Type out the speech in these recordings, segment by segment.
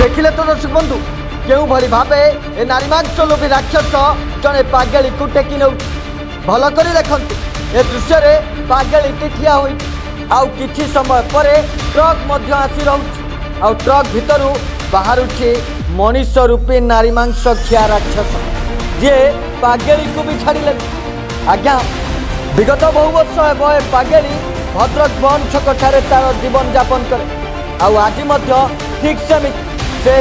देखिले तो दर्शक बंधु क्यों भली भावे ए नारी मांस लोभी राक्षस जड़े पागेली को टेकी नौ भल कर देखते ए दृश्य में पागेली ठिया हो कि समय पर ट्रक आसी रहा ट्रक भितर बाहर मनीष रूपी नारी मांस खिया राक्षस जी पागेली को भी छाड़े आज्ञा विगत बहु वर्ष हे पागेली भद्रक बन छक तार जीवन यापन करे आज ठीक सेमिति से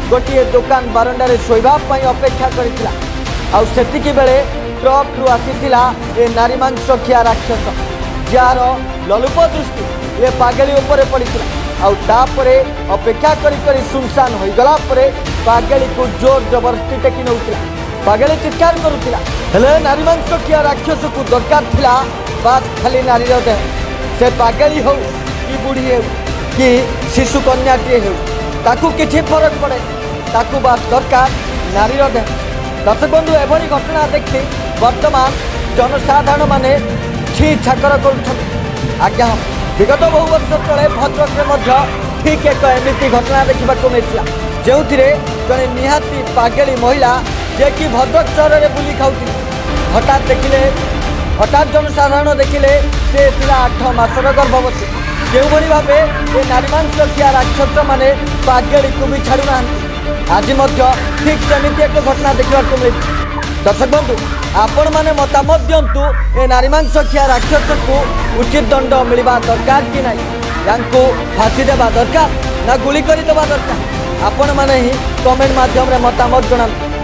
गोटे दुकान बारंडारे शोवाई अपेक्षा करती बेले ट्रक रु आसीला ए नारी मांस खिया राक्षस जार ललुप दृष्टि ये पागेली उपरे पड़ता आउे अपेक्षा करी सुनसान हो गला पागेली को जोर जबरदस्ती टेकी नौला पागेली चित्कार करुला नारी मांस खिया राक्षस को दरकार थिला बात खाली नारी देह से पागेली हो कि बुढ़ी हो कि शिशु कन्याटी हो ताकू किछि फरक पड़े ताकू बात दरकार नारी देह। दर्शक बंधु एभली घटना देखी वर्तमान जनसाधारण माने छी छाकर कर आज्ञा विगत बहु वर्ष तले भद्रक में ठीक एक एमती घटना देखा मिलता जो जड़े निहाती पागेली महिला जे कि भद्रक सहर में बुली खाऊ हठात देखिले हठात जनसाधारण देखिले से 8 मासर गर्भवती जो भाव ये नारी मांस खिया राक्षस माने पागेली को भी छाड़ूना आज ठीक सेमती एक घटना देखा मिली। दर्शक बंधु आपण मैंने मतामत दिंतु ए नारी मांस खिया राक्षस को उचित दंड मिलवा दरकार कि नहीं फांसी देवा दरकार ना गुली कर दरकार आपण मैंने ही कमेंट माध्यम मतामत जनाते।